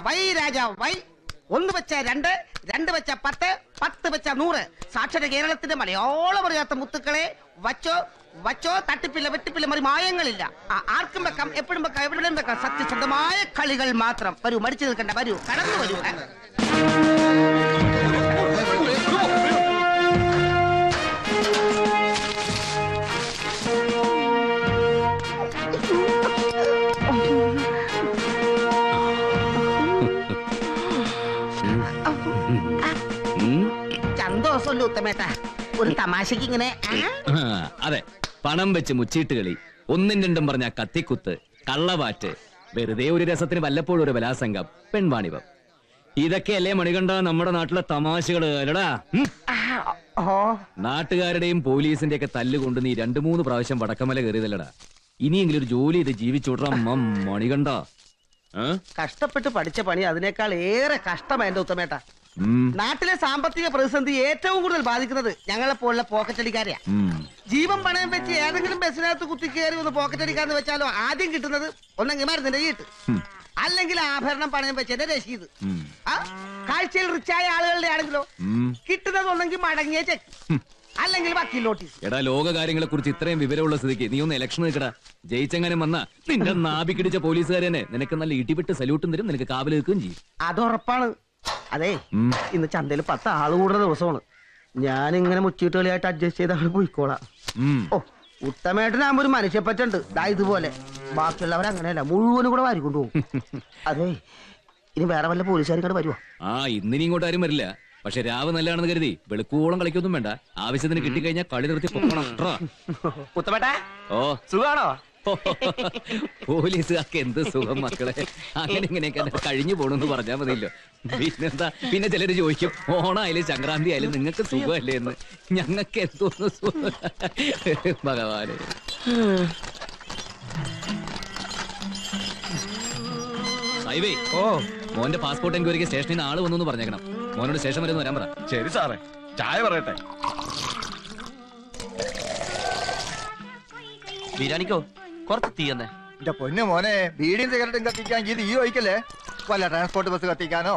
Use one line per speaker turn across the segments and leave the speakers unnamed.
Y Raja Y. 1 വെച്ച 2, 2 വെച്ച 10, 10 വെച്ച 100. സാക്ഷര കേരളത്തിന്റെ മലയാളം അറിയാത്ത മുത്തുക്കളെ വച്ചോ വച്ചോ. തട്ടിപ്പില്ല വെട്ടിപ്പില്ല മറി മായങ്ങളില്ല. ആർക്കും വെക്കാം, എപ്പോഴും വെക്കാം, എവിടെയും വെക്കാം. സത്യസന്ധമായ കളികൾ മാത്രം. വരൂ, മടിച്ചു നിൽക്കണ്ട, വരൂ, കടന്നു വരൂ. സന്തോഷമല്ലോ ഉത്തമേട്ട, ഒരു തമാശക്ക് ഇങ്ങനെ.
അതെ, പണം വെച്ച് മുച്ചീട്ട് കളി, 1ഉം 2ഉം പറഞ്ഞ കത്തിക്കുത്ത്, കള്ളവാറ്റ്, വെറുതെ ഒരു രസത്തിന് വല്ലപ്പോഴും ഒരു ബലാസംഗം, പെൺവാണിഭം. ഇതൊക്കെയല്ലേ മണികണ്ഠ നമ്മുടെ നാട്ടിലെ തമാശകള് അല്ലടാ. നാട്ടുകാരുടെയും പോലീസിന്റെ ഒക്കെ തല്ലുകൊണ്ട് നീ 2-3 പ്രാവശ്യം വടക്കമല കയറിയതല്ലടാ. ഇനിയെങ്കിലും ഒരു ജോലി ചെയ്ത് ജീവിച്ചോടാ മണികണ്ഠ.
കഷ്ടപ്പെട്ട് പഠിച്ച പണി അതിനേക്കാൾ ഏറെ കഷ്ടമായി എന്റെ ഉത്തമേട്ട. നാട്ടിലെ സാമ്പത്തിക പ്രതിസന്ധി ഏറ്റവും കൂടുതൽ ബാധിക്കുന്നത് ഞങ്ങളെ പോലുള്ള പോക്കറ്റടിക്കാരെയാ. ജീവൻ പണയം വെച്ച് ഏതെങ്കിലും ബസ്സിനകത്ത് കുത്തിക്കയറി ഒന്ന് പോക്കറ്റടിക്കാന്ന് വെച്ചാലോ ആദ്യം കിട്ടുന്നത് ഒന്നെങ്കിൽ മരുന്നിന്റെ ചീട്ട്, അല്ലെങ്കിൽ ആഭരണം പണയം വെച്ചതിന്റെ രസീത്. കാഴ്ചയിൽ റിച്ചായ ആളുകളുടെ ആണെങ്കിലോ കിട്ടുന്നത് ഒന്നെങ്കിൽ മടങ്ങിയ ചെക്ക്, അല്ലെങ്കിൽ വക്കീൽ നോട്ടീസ്.
എടാ, ലോക കാര്യങ്ങളെ കുറിച്ച് ഇത്രയും വിവരമുള്ള സ്ഥിതിക്ക് നീ ഒന്ന് ഇലക്ഷൻ നിൽക്കടാ. ജയിച്ചെങ്ങാനും വന്നാ നിന്റെ നാഭിക്കിടിച്ച പോലീസുകാരനെ നിനക്ക് നല്ല ഇടിവിട്ട് സല്യൂട്ടും തരും, നിനക്ക് കാവൽ നിൽക്കുകയും ചെയ്യും.
അതുറപ്പാണ്. അതെ, ഇന്ന് ചന്തയിൽ 10 ആള് കൂടുന്ന ദിവസമാണ്. ഞാനിങ്ങനെ മുച്ചീട്ട് കളിയായിട്ട് അഡ്ജസ്റ്റ് ചെയ്ത് അവിടെ പോയിക്കോളാം. ഉത്തമേട്ടനാകുമ്പോ ഒരു മനുഷ്യപ്പറ്റുണ്ട്. ഇതുപോലെ ബാക്കിയുള്ളവർ അങ്ങനെയല്ല, മുഴുവനും കൂടെ വാരി കൊണ്ടുപോകും. അതെ, ഇനി വേറെ വല്ല പോലീസുകാരും കൂടെ വരുവോ?
ഇന്നിനി ഇങ്ങോട്ട് ആരും വരില്ല. പക്ഷെ രാവ് നല്ലതാണെന്ന് കരുതി വെളുക്കോളം കളിക്കൊന്നും വേണ്ട. ആവശ്യത്തിന് കിട്ടിക്കഴിഞ്ഞാൽ കളി നിർത്തി പൊക്കണം.
ഉത്തമേട്ടാ, സുഖാണോ?
പോലീസുകാർക്ക് എന്ത് സുഖം മക്കളെ. അങ്ങനെ ഇങ്ങനെയൊക്കെ കഴിഞ്ഞു പോണെന്ന് പറഞ്ഞാൽ മതിയല്ലോ. പിന്നെന്താ, പിന്നെ ചിലര് ചോദിക്കും ഓണായാലും സംക്രാന്തി ആയാലും നിങ്ങൾക്ക് സുഖമല്ലേ എന്ന്. ഞങ്ങൾക്ക് എന്തോന്ന് സുഖം ഭഗവാനെ. ഹൈവേ മോന്റെ പാസ്പോർട്ട് എൻക്വയറിക്ക് സ്റ്റേഷനിൽ നിന്ന് ആള് വന്നു പറഞ്ഞേക്കണം. മോനോട് സ്റ്റേഷൻ വരെ വരാൻ പറ.
ശരി സാറേ, ചായ പറയട്ടെ.
ബിരിയാണിക്കോ കുറച്ച് തീയന്നേ.
എന്റെ പൊന്നു മോനെ, ബീഡിയും സിഗരറ്റും കത്തിക്കാൻ ഇത് ഈ ഒഴിക്കല്ലേ? വല്ല ട്രാൻസ്പോർട്ട് ബസ് കത്തിക്കാനോ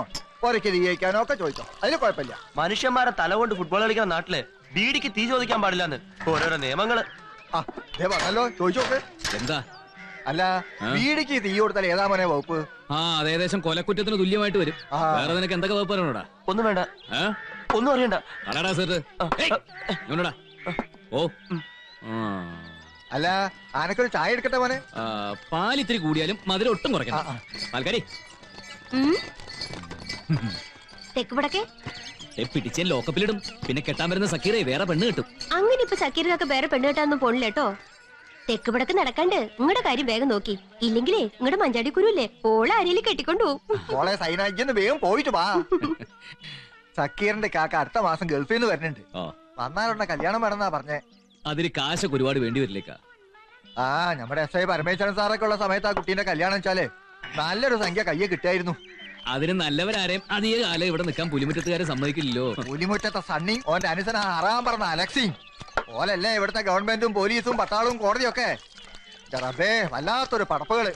ഒരയ്ക്ക് തീ കഴിക്കാനോ ഒക്കെ ചോദിച്ചോ, അതിന് കുഴപ്പമില്ല.
മനുഷ്യന്മാരെ തല കൊണ്ട് ഫുട്ബോൾ കളിക്കുന്ന നാട്ടില് ബീഡിക്ക് തീ ചോദിക്കാൻ പാടില്ലെന്ന് ഓരോരോ നിയമങ്ങള്.
പറഞ്ഞല്ലോ, ചോദിച്ചോക്ക്.
എന്താ?
അല്ല, ബീഡിക്ക് തീ കൊടുത്താൽ ഏതാ മോനെ വകുപ്പ്?
അത് ഏകദേശം കൊലക്കുറ്റത്തിന് തുല്യമായിട്ട് വരും. വേറെ നിനക്ക് എന്തൊക്കെ വകുപ്പ് പറയണോടാ?
ഒന്നും വേണ്ട, ഒന്നും അറിയണ്ട.
അല്ല, ആനക്കൊരു ചായ എടുക്കട്ടെ മോനെ?
പാലിത്തിരി കൂടിയാലും മധുരം ഒട്ടും കുറയ്ക്കണം. പാൽക്കാരി പിടിച്ചേ ലോക്കപ്പിലിടും. പിന്നെ കെട്ടാൻ വരുന്ന സക്കീറെ വേറെ പെണ്ണ് കിട്ടും.
അങ്ങനെ ഇപ്പൊ സക്കീറിനൊക്കെ വേറെ പെണ്ണ് കിട്ടാനൊന്നും പോണില്ലേട്ടോ. തെക്ക് വടക്ക് നടക്കാണ്ട് നിങ്ങളുടെ കാര്യം വേഗം നോക്കി. ഇല്ലെങ്കിലേ നിങ്ങളുടെ മഞ്ചാടി കുരുല്ലേ ഓളെ അരിയിൽ കെട്ടിക്കൊണ്ടു
മോളെ സൈനാജിന്ന് വേഗം പോയിട്ട് വാ. സക്കീറിന്റെ കാക്ക അടുത്ത മാസം ഗൾഫിൽ നിന്ന് വരുന്നുണ്ട്. വന്നാലുണ്ട കല്യാണം വേണമെന്നാ പറഞ്ഞേ.
അതിന് കാശൊക്കെ ഒരുപാട് വേണ്ടി വരില്ലേക്കാ?
നമ്മുടെ SI പരമേശ്വരൻ സാറൊക്കെ ഉള്ള സമയത്ത് ആ കുട്ടീന്റെ കല്യാണം വെച്ചാലേ നല്ലൊരു സംഖ്യ കയ്യെ കിട്ടിയായിരുന്നു.
അതിന് നല്ലവരാരെയും അധിക കാലം ഇവിടെ നിൽക്കാൻ പുലിമുറ്റത്തുകാരെ സമ്മതിക്കില്ലല്ലോ.
പുലിമുറ്റത്തെ സണ്ണിയും ഓന്റെ അനുസരണ ആറാൻ പറഞ്ഞ അലക്സിയും ഓലല്ലേ ഇവിടുത്തെ ഗവൺമെന്റും പോലീസും പട്ടാളവും കോടതിയൊക്കെ. റബ്ബേ, വല്ലാത്തൊരു പടപ്പുകള്.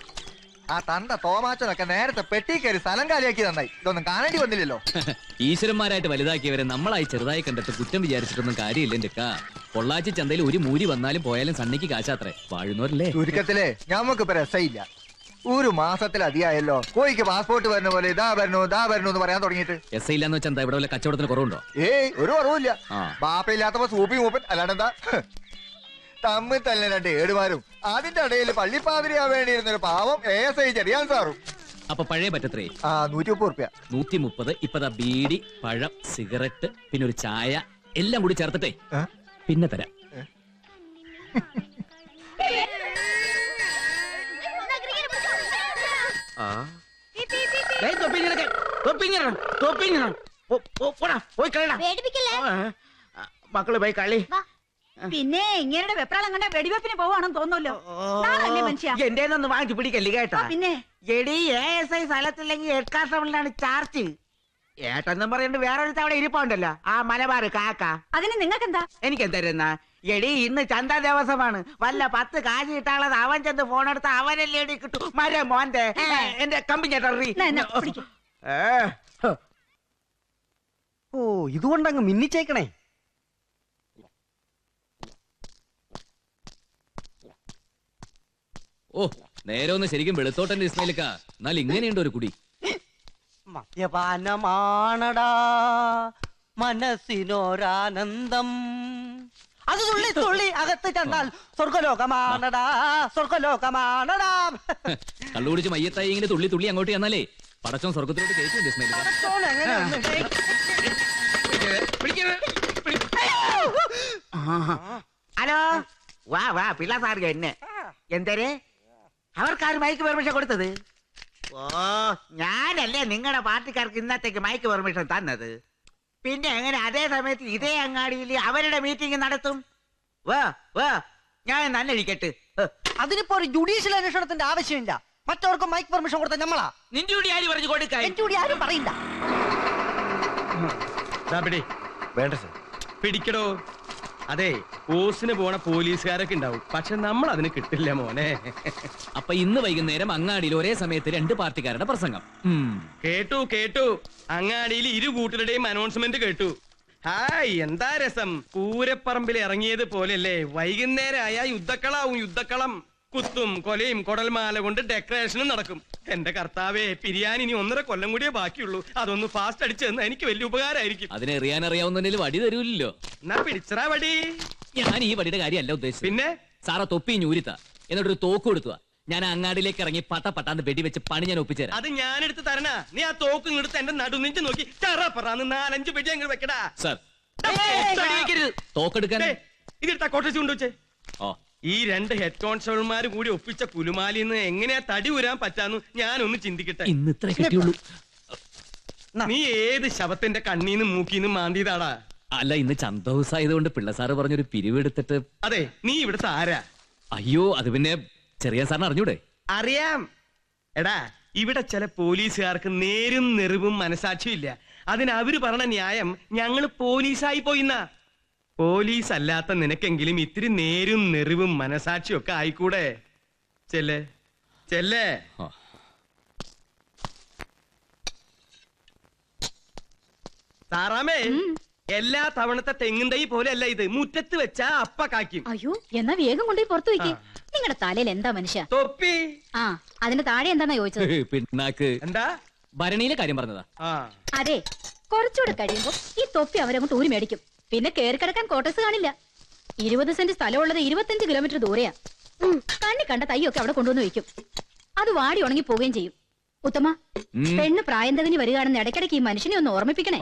ആ തന്റെ തോമാച്ചനൊക്കെ നേരത്തെ പെട്ടി കയറി സ്ഥലം കാലിയാക്കി നന്നായി. ഇതൊന്നും കാണേണ്ടി വന്നില്ലല്ലോ.
ഈശ്വരന്മാരായിട്ട് വലുതാക്കിയവരെ നമ്മളായി ചെറുതായി കണ്ടിട്ട് കുറ്റം വിചാരിച്ചിട്ടൊന്നും കാര്യമില്ല. എന്റെ പൊള്ളാച്ചി ചന്തയിൽ ഒരു മൂരി വന്നാലും പോയാലും സണ്ണിക്ക് കാശാത്രേ. വാഴുന്നവരല്ലേ.
ചുരുക്കത്തിലേ ഞമ്മക്കിപ്പോ രസയില്ല. ഒരു മാസത്തിലധികമായല്ലോ കോഴിക്ക് പാസ്പോർട്ട് വരുന്ന പോലെ ഇതാ വരണു എന്ന് പറയാൻ തുടങ്ങിയിട്ട്.
SI ഇല്ലാന്ന് വെച്ചാൽ ഇവിടെ വല്ല കച്ചവടത്തിന് കുറവുണ്ടോ?
ഒരു കുറവില്ല. ബാപ്പയില്ലാത്തപ്പോ സൂപ്പി മൂപ്പൻ അല്ലാണ്ടെന്താ. തമ്മിൽ തന്നെ 2 ഏടുമാരും അതിന്റെ ഇടയിൽ പള്ളിപ്പാതിരിയാ വേണ്ടിയിരുന്നൊരു പാവം ASI ചെറിയാൻ സാറും.
അപ്പൊ പഴയ പറ്റത്രേ?
130 രൂപ.
130. ഇപ്പതാ ബീഡി, പഴം, സിഗരറ്റ്, പിന്നെ ഒരു ചായ എല്ലാം കൂടി ചേർത്തിട്ടേ പിന്നെ തരാം.
മക്കള് പോയി കളി.
പിന്നെ ഇങ്ങനെ വെപ്രാളം കണ്ട വെടിവെപ്പിന് പോവാണെന്ന് തോന്നുമല്ലോ. മനുഷ്യ
എന്റേന്നൊന്ന് വാങ്ങിച്ചു പിടിക്കല്ലേ കേട്ടാ.
പിന്നെ
എടി ASI സ്ഥലത്തില്ലെങ്കിൽ ഹെഡ് കോൺസ്റ്റബിളിനാണ് ചാർജ്. ഏട്ടെന്നും പറയണ്ട് വേറൊരു തവണ ഇരിപ്പുണ്ടല്ലോ ആ മലബാർ കാക്ക.
അതിന് നിങ്ങൾക്ക് എന്താ?
എനിക്കെന്താ എടി ഇന്ന് ചന്ത ദിവസമാണ്. വല്ല 10 കാശ് കിട്ടാനുള്ളത് അവൻ ചെന്ന് ഫോൺ എടുത്ത് അവനല്ലേ എടി കിട്ടു. മര മോന്റെ എന്റെ കമ്പി ചേട്ടറി. ഓ ഇതുകൊണ്ടങ്ങ് മിന്നിച്ചേക്കണേ.
ഓ നേരെ ഒന്ന് ശരിക്കും വെളുത്തോട്ടന്റെ ഇസ്മയിലേക്ക. എന്നാൽ ഇങ്ങനെയുണ്ട് ഒരു കുടി.
മദ്യപാനമാണടാ മനസ്സിനൊരാനന്ദം. അത് തുള്ളി തുള്ളി അകത്ത് ചെന്നാൽ സ്വർഗലോകമാണടാ സ്വർഗലോകമാണടാ.
കള്ളുകുടിച്ച് മയ്യത്തായി ഇങ്ങനെ തുള്ളി തുള്ളി അങ്ങോട്ട് ചെന്നാലേ പടച്ചോൻ സ്വർഗത്തിലോട്ട് കയറ്റുണ്ട് ഇസ്മയിലേക്ക.
ഹലോ വാ വാ പിള്ള സാർ എന്നെ എന്തേ അവർക്കാര് മൈക്ക് പെർമിഷൻ കൊടുത്തത്? ഓ ഞാനല്ലേ നിങ്ങളുടെ പാർട്ടിക്കാർക്ക് ഇന്നത്തേക്ക് മൈക്ക് പെർമിഷൻ തന്നത്. പിന്നെ എങ്ങനെ അതേ സമയത്ത് ഇതേ അങ്ങാടിയിൽ അവരുടെ മീറ്റിംഗ് നടത്തും? വാ വാ ഞാൻ തന്നെ ഇരിക്കട്ടെ. അതിനിപ്പോ ഒരു ജുഡീഷ്യൽ അന്വേഷണത്തിന്റെ ആവശ്യമില്ല. മറ്റവർക്ക് മൈക്ക് പെർമിഷൻ കൊടുത്ത നമ്മളാ. നിന്റെ കൂടി ആര് പറഞ്ഞു കൊടുക്കാൻ? എന്റെ കൂടി ആരും പറയില്ല.
വേണ്ട സർ പിടിക്കടോ. അതെ ഓസിന് പോണ പോലീസുകാരൊക്കെ ഉണ്ടാവും, പക്ഷെ നമ്മൾ അതിന് കിട്ടില്ല മോനെ.
അപ്പൊ ഇന്ന് വൈകുന്നേരം അങ്ങാടിയിൽ ഒരേ സമയത്ത് 2 പാർട്ടിക്കാരുടെ പ്രസംഗം.
കേട്ടു കേട്ടു. അങ്ങാടിയിൽ 2 കൂട്ടരുടെയും അനൗൺസ്മെന്റ് കേട്ടു. ഹായ് എന്താ രസം. പൂരപ്പറമ്പിൽ ഇറങ്ങിയത് പോലെയല്ലേ. വൈകുന്നേരം ആയ യുദ്ധക്കളാവും യുദ്ധക്കളം. കുത്തും കൊലയും കൊടൽമാല കൊണ്ട് ഡെക്കറേഷനും നടക്കും. എന്റെ കർത്താവേ, പിരിയാൻ ഇനി 1.5 കൊല്ലം കൂടിയേ ബാക്കിയുള്ളൂ. അതൊന്ന് ഫാസ്റ്റ് അടിച്ചു തന്നാ എനിക്ക് വലിയ ഉപകാരമായിരിക്കും.
അതിനെ എറിയാനറിയാവുന്നതിൽ വടി തരൂല്ലോ.
എന്നാ പിടിച്ചറാ വടി.
ഞാൻ ഈ വടിയുടെ കാര്യമല്ല ഉദ്ദേശിച്ചത്.
പിന്നെ
സാറ തൊപ്പി ഞൂരിത്ത എന്നിട്ടൊരു തോക്ക് കൊടുത്തുക. ഞാൻ അങ്ങാടിയിലേക്ക് ഇറങ്ങി പട്ടാന്ന് വെടിവെച്ച് പണി ഞാൻ ഒപ്പിച്ചേരാം.
അത് ഞാനെടുത്ത് തരണ. നീ ആ തോക്ക് ഇങ്ങടുത്ത് എന്റെ നടുനിഞ്ച് നോക്കി ചറപ്പറാന്ന് 4-5 വെടി അങ്ങ് വെക്കടാ.
Sir തോക്കെടുക്കാൻ
ഇതെടുത്താ cottage കൊണ്ടുവച്ചേ.
ഓ
ഈ 2 ഹെഡ് കോൺസ്റ്റബിൾമാര് കൂടി ഒപ്പിച്ച കുലുമാലിന്ന് എങ്ങനെയാ തടി ഊരാൻ പറ്റാന്ന് ഞാനൊന്ന് ചിന്തിക്കട്ടെ.
ഇന്ന് ഇത്ര കിട്ടിയുള്ളൂ.
നീ ഏത് ശവത്തിന്റെ കണ്ണീന്ന് മൂക്കീന്ന് മാന്തിയതാടാ?
അല്ല ഇന്ന് ചന്ത ദിവസം ആയതുകൊണ്ട് പിള്ള സാറ് പറഞ്ഞൊരു പിരിവെടുത്തിട്ട്.
അതെ നീ ഇവിടുത്തെ ആരാ?
അയ്യോ അത് പിന്നെ ചെറിയ സാറിന് അറിഞ്ഞൂടെ?
അറിയാം. എടാ ഇവിടെ ചില പോലീസുകാർക്ക് നേരും നെറിവും മനസാക്ഷിയും ഇല്ല. അതിന് അവര് പറഞ്ഞ ന്യായം ഞങ്ങള് പോലീസായി പോയിന്നാ. പോലീസ് അല്ലാത്ത നിനക്കെങ്കിലും ഇത്തിരി നേരും നെറിവും മനസാക്ഷിയും ഒക്കെ ആയിക്കൂടെ? ചെല്ലേ ചെല്ലേ. സാറാമേ, എല്ലാ തവണത്തെ തെങ്ങും തൈ പോലെ അല്ല ഇത്. മുറ്റത്ത് വെച്ചാ അപ്പ കായ്ക്കും.
അയ്യോ എന്നാ വേഗം കൊണ്ടുപോയി പുറത്തു വയ്ക്കേ. നിങ്ങളുടെ തലയിൽ എന്താ മനുഷ്യ?
തൊപ്പി.
ആ അതിന്റെ താഴെ എന്താന്നാ ചോദിച്ചത്?
പിണ്ണാക്ക്.
എന്താ?
ഭരണിയിലെ കാര്യം പറഞ്ഞതാ.
അതെ കുറച്ചുകൂടെ കഴിയുമ്പോ ഈ തൊപ്പി അവരങ്ങോട്ട് ഊരി മേടിക്കും. പിന്നെ കേറി കിടക്കാൻ കോട്ടേഴ്സ് കാണില്ല. 20 സെന്റ് സ്ഥലമുള്ളത് 25 കിലോമീറ്റർ ദൂരെയാ. കണ്ണി കണ്ട തൈയൊക്കെ അവിടെ കൊണ്ടുവന്ന് വെക്കും. അത് വാടി ഉണങ്ങി പോവുകയും ചെയ്യും. ഉത്തമ പെണ്ണ് പ്രായം തികഞ്ഞ് വരികയാണെന്ന് ഇടയ്ക്കിടയ്ക്ക് ഈ മനുഷ്യനെ ഒന്ന് ഓർമ്മിപ്പിക്കണേ.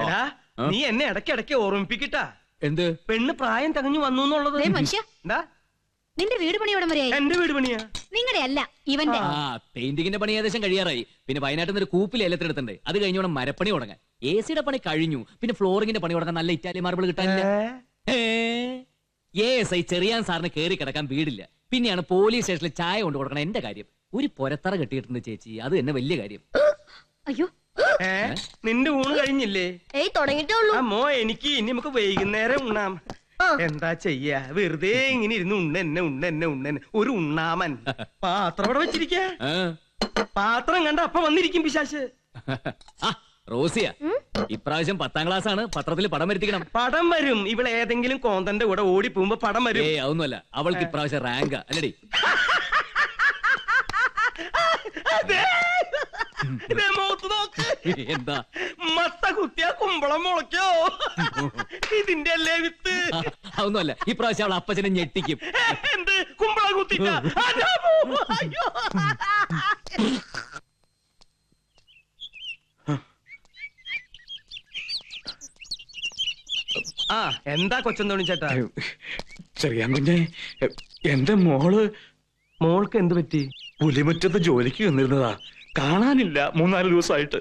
നീ എന്നെ ഇടയ്ക്കിടയ്ക്ക് ഓർമ്മിപ്പിക്കട്ടാ.
എന്ത്?
പെണ്ണ് പ്രായം തികഞ്ഞു വന്നു എന്നുള്ളത്.
മനുഷ്യ
എന്താ?
നിന്റെ വീട് പണിയോടം വരെ?
എന്റെ വീട് പണിയാ.
നിങ്ങളുടെ അല്ല ഇവന്റെ.
ആ പെയിന്റിങ്ങിന്റെ പണി ഏകദേശം കഴിയാറായി. പിന്നെ വയനാട്ടിൽ നിന്ന് ഒരു കൂപ്പിൽ ഏലത്തിനെടുത്തുണ്ട്. അത് കഴിഞ്ഞോണം മരപ്പണി തുടങ്ങാൻ. AC-യുടെ പണി കഴിഞ്ഞു. പിന്നെ ഫ്ലോറിങ്ങിന്റെ പണി തുടങ്ങാൻ നല്ല ഇറ്റാലിയൻ മാർബിൾ കിട്ടാനില്ല. ASI ചെറിയാൻ സാറിന് കേറി കിടക്കാൻ വീടില്ല. പിന്നെയാണ് പോലീസ് സ്റ്റേഷനിൽ ചായ കൊണ്ട് കൊടുക്കണം. എന്റെ കാര്യം ഒരു പൊരത്തറ കെട്ടിയിട്ടുണ്ട് ചേച്ചി. അത് തന്നെ വലിയ കാര്യം.
അയ്യോ
നിന്റെ ഊണ് കഴിഞ്ഞില്ലേ?
തുടങ്ങിട്ടേ ഉള്ളൂ.
അമ്മോ എനിക്ക് ഇനി നമുക്ക് വൈകുന്നേരം ഉണ്ണാം. എന്താ ചെയ്യാ, വെറുതെ ഇങ്ങനെ ഇരുന്ന് ഉണ്ണന്നെ ഒരു ഉണ്ണാമൻ. പാത്രം അവിടെ വെച്ചിരിക്ക. പാത്രം കണ്ട അപ്പ വന്നിരിക്കും പിശാശ്.
റോസിയ ഇപ്രാവശ്യം 10ാം ക്ലാസ് ആണ്. പത്രത്തിൽ പടം വരുത്തിക്കണം.
പടം വരും. ഇവിടെ ഏതെങ്കിലും കോന്തന്റെ കൂടെ ഓടി പോകുമ്പോ പടം വരും.
അതൊന്നുമല്ല, അവൾക്ക് ഇപ്രാവശ്യം റാങ്ക് അല്ലടി. എന്താ
മത്ത കുത്തിയാ കുമ്പളം മുളയ്ക്കോ? ഇതിന്റെ അല്ലേ വിത്ത്?
അതൊന്നുമല്ല, ഇപ്രാവശ്യം അവൾ അപ്പച്ചനെ ഞെട്ടിക്കും.
എന്ത് കുമ്പളം കുത്തിട്ട? ആ എന്താ കൊച്ചെന്തോണി ചേട്ടാ?
ചെറിയാൻ കുഞ്ഞെ, എന്റെ മോൾക്ക്
എന്ത് പറ്റി?
പുലിമുറ്റത്ത് ജോലിക്ക് വന്നിരുന്നതാ, കാണാനില്ല 3-4 ദിവസമായിട്ട്.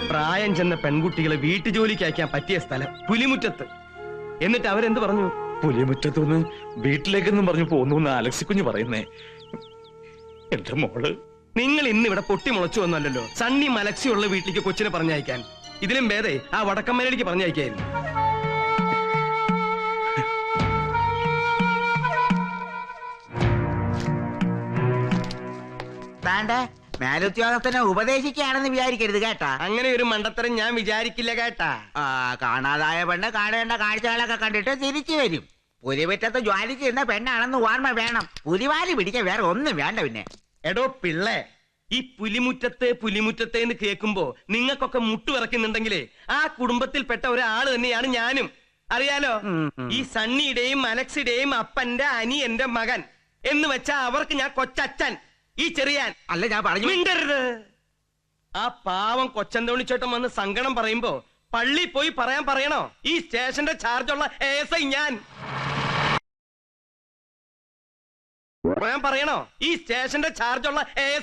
പ്രായം ചെന്ന പെൺകുട്ടികളെ വീട്ടു ജോലിക്ക് അയക്കാൻ പറ്റിയ സ്ഥലം പുലിമുറ്റത്ത്. എന്നിട്ട് അവരെന്ത് പറഞ്ഞു?
പുലിമുറ്റത്തുനിന്ന് വീട്ടിലേക്കെന്നും പറഞ്ഞു പോന്നു അലക്സി കുഞ്ഞ് പറയുന്നേ. എന്റെ മോള്
നിങ്ങൾ ഇന്ന് ഇവിടെ പൊട്ടി മുളച്ചു വന്നല്ലോ. സണ്ണി മലക്സി ഉള്ള വീട്ടിലേക്ക് കൊച്ചിനെ പറഞ്ഞയക്കാൻ. ഇതിലും ഭേദേ ആ വടക്കമ്മയിലേക്ക് പറഞ്ഞയക്കായിരുന്നു.
അല്ലാണ്ട് മേലുദ്യോഗസ്ഥനെ ഉപദേശിക്കുകയാണെന്ന് വിചാരിക്കരുത് കേട്ടാ.
അങ്ങനെ ഒരു മണ്ടത്തരം ഞാൻ വിചാരിക്കില്ല കേട്ടാ.
കാണാതായ പെണ്ണ് കാണേണ്ട കാഴ്ചകളൊക്കെ കണ്ടിട്ട് തിരിച്ചു വരും. പുലിമുറ്റത്ത് ജ്വാലിക്ക് ഇരുന്ന പെണ്ണാണെന്ന് ഓർമ്മ വേണം. പുലിവാലി പിടിക്കാൻ വേറെ ഒന്നും വേണ്ട. പിന്നെ
എടോ പിള്ളേ, ഈ പുലിമുറ്റത്തെ എന്ന് കേൾക്കുമ്പോ നിങ്ങൾക്കൊക്കെ മുട്ടുവിറക്കുന്നുണ്ടെങ്കിലേ ആ കുടുംബത്തിൽപ്പെട്ട ഒരാള് തന്നെയാണ് ഞാനും. അറിയാലോ, ഈ സണ്ണിയുടെയും അലക്സിയുടെയും അപ്പന്റെ അനിയന്റെ മകൻ എന്ന് വെച്ചാ അവർക്ക് ഞാൻ കൊച്ചച്ഛൻ. ഈ ചെറിയാൻ
അല്ല ഞാൻ പറഞ്ഞു.
മിണ്ടരുത്. ആ പാവം കൊച്ചന്തോണിച്ചേട്ടൻ വന്ന് സങ്കടം പറയുമ്പോ പള്ളി പോയി പറയാൻ പറയണോ? ഈ സ്റ്റേഷന്റെ ചാർജുള്ള ASI ഞാൻ പറയണോ? ഈ സ്റ്റേഷന്റെ ചാർജുള്ള ASI